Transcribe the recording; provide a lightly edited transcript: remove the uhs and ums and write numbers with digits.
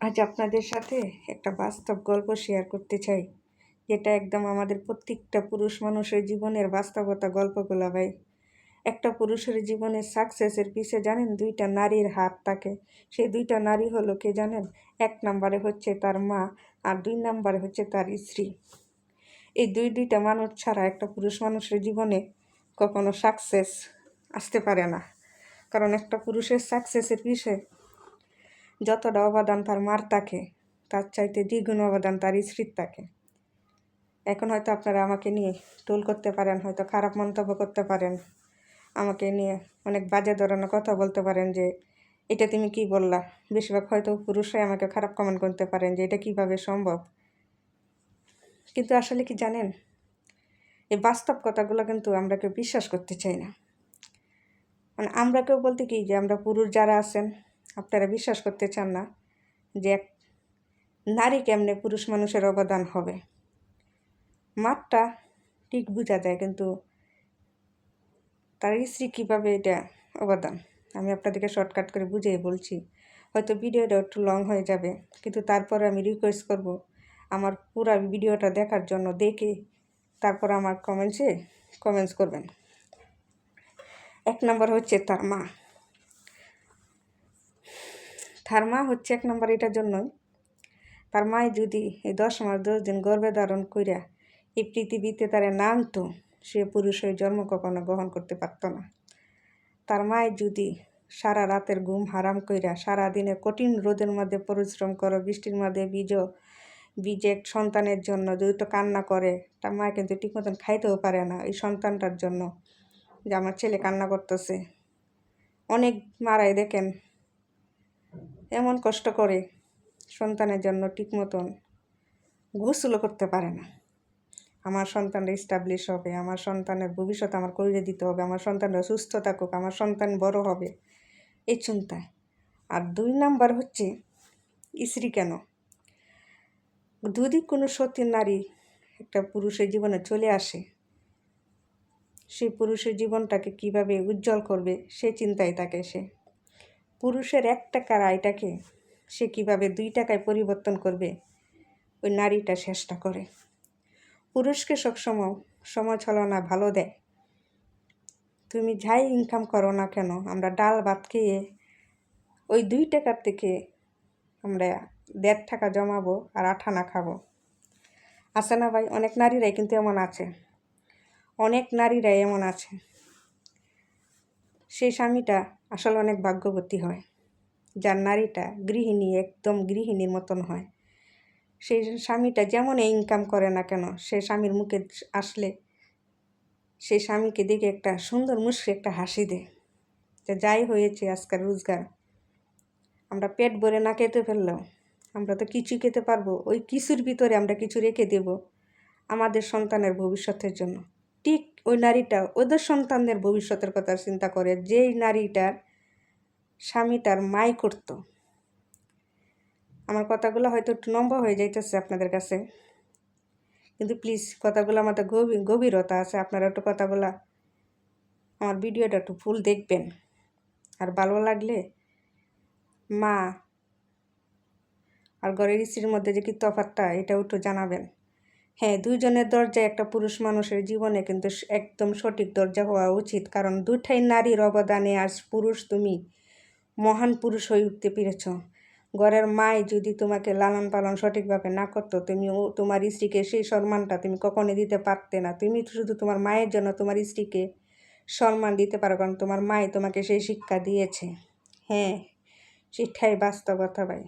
আজ আপনাদের সাথে একটা বাস্তব গল্প শেয়ার করতে চাই, যেটা একদম আমাদের প্রত্যেকটা পুরুষ মানুষের জীবনের বাস্তবতা গল্পগুলো ভাই। একটা পুরুষের জীবনে সাকসেসের পিছে জানেন দুইটা নারীর হাত থাকে। সেই দুইটা নারী হলো কে জানেন? এক নম্বরে হচ্ছে তার মা, আর দুই নম্বরে হচ্ছে তার স্ত্রী। এই দুইটা মানুষ ছাড়া একটা পুরুষ মানুষের জীবনে কখনো সাকসেস আসতে পারে না। কারণ একটা পুরুষের সাকসেসের পিছে যতটা অবদান তার মার থাকে, তার চাইতে দ্বিগুণ অবদান তার স্ত্রীর থাকে। এখন হয়তো আপনারা আমাকে নিয়ে টোল করতে পারেন, হয়তো খারাপ মন্তব্য করতে পারেন, আমাকে নিয়ে অনেক বাজে ধরনের কথা বলতে পারেন যে এটা তুমি কি বললা। বেশিরভাগ হয়তো পুরুষরাই আমাকে খারাপ কমেন্ট করতে পারেন যে এটা কিভাবে সম্ভব। কিন্তু আসলে কি জানেন, এই বাস্তব কথাগুলো কিন্তু আমরা কেউ বিশ্বাস করতে চাই না। মানে আমরা কেউ বলতে কি, যে আমরা পুরুষ যারা আছেন আপনারা বিশ্বাস করতে চান না যে এক নারী কেমনে পুরুষ মানুষের অবদান হবে। মাঠটা ঠিক বোঝা যায়, কিন্তু তার স্ত্রী কীভাবে এটা অবদান, আমি আপনাদেরকে শর্টকাট করে বুঝিয়ে বলছি। হয়তো ভিডিওটা একটু লং হয়ে যাবে, কিন্তু তারপরে আমি রিকোয়েস্ট করব আমার পুরো ভিডিওটা দেখার জন্য, দেখে তারপর আমার কমেন্টস করবেন। এক নম্বর হচ্ছে তার মা। তার মা হচ্ছে এক নম্বর এটার জন্যই, তার মায় যদি এই 10 মাস 10 দিন গর্ভে ধারণ কইরা এই পৃথিবীতে তারা না আনতো, সে পুরুষ হয়ে জন্ম কখনো গ্রহণ করতে পারত না। তার মায় যদি সারা রাতের ঘুম হারাম কইরা সারাদিনে কঠিন রোদের মধ্যে পরিশ্রম করো, বৃষ্টির মধ্যে ভিজে এক সন্তানের জন্য যদি তো কান্না করে, তার মা কিন্তু ঠিক মতন খাইতেও পারে না এই সন্তানটার জন্য, যে আমার ছেলে কান্না করতেছে। অনেক মারাই দেখেন এমন কষ্ট করে সন্তানের জন্য ঠিক মতন গোসলও করতে পারে না। আমার সন্তানরা এস্টাবলিশ হবে, আমার সন্তানের ভবিষ্যৎ আমার করে দিতে হবে, আমার সন্তানরা সুস্থ থাকুক, আমার সন্তান বড় হবে, এই চিন্তায়। আর 2 নাম্বার হচ্ছে স্ত্রী। কেন যদি কোনো সতী নারী একটা পুরুষের জীবনে চলে আসে, সেই পুরুষের জীবনটাকে কিভাবে উজ্জ্বল করবে সে চিন্তায় থাকে। সে পুরুষের 1 টাকার আয়টাকে সে কিভাবে 2 টাকায় পরিবর্তন করবে, ওই নারীটা চেষ্টা করে। পুরুষকে সবসময় সমালোচনা ভালো দেয়। তুমি যাই ইনকাম করো না কেন, আমরা ডাল ভাত খেয়ে ওই 2 টাকার থেকে আমরা 1.5 টাকা জমাবো আর 8 আনা খাবো। আছে না ভাই? অনেক নারীরাই কিন্তু এমন আছে, অনেক নারীরাই এমন আছে। সেই স্বামীটা আসলে অনেক ভাগ্যবতী হয়, যার নারীটা গৃহিণী, একদম গৃহিণীর মতন হয়। সেই স্বামীটা যেমন ইনকাম করে না কেন, সে স্বামীর মুখে আসলে সেই স্বামীকে দেখে একটা সুন্দর মুখে একটা হাসি দেয়, যে যাই হয়েছে আজকাল রোজগার, আমরা পেট ভরে না খেতে ফেললেও আমরা তো কিছু খেতে পারবো, ওই কিছুর ভিতরে আমরা কিছু রেখে দেব আমাদের সন্তানের ভবিষ্যতের জন্য। ঠিক ওই নারীটা ওদের সন্তানদের ভবিষ্যতের কথা চিন্তা করে, যেই নারীটার স্বামী তার মাই করতো। আমার কথাগুলো হয়তো একটু লম্বা হয়ে যাইতেছে আপনাদের কাছে, কিন্তু প্লিজ কথাগুলো আমাদের গভীরতা আছে। আপনারা একটু কথাগুলা আমার ভিডিওটা একটু ফুল দেখবেন, আর ভালো লাগলে মা আর ঘরের স্ত্রীর মধ্যে যে কি তফাৎটা, এটাও একটু জানাবেন। হ্যাঁ, 2 জনের দরজা একটা পুরুষ মানুষের জীবনে কিন্তু একদম সঠিক দরজা হওয়া উচিত, কারণ দুটাই নারীর অবদানে আজ পুরুষ তুমি মহান পুরুষ হয়ে উঠতে পেরেছ। ঘরের মায় যদি তোমাকে লালন পালন সঠিকভাবে না করতো, তুমি তোমার স্ত্রীকে সেই সম্মানটা তুমি কখনোই দিতে পারতে না। তুমি শুধু তোমার মায়ের জন্য তোমার স্ত্রীকে সম্মান দিতে পারো, কারণ তোমার মাই তোমাকে সেই শিক্ষা দিয়েছে। হ্যাঁ, সেটাই বাস্তবতা ভাই।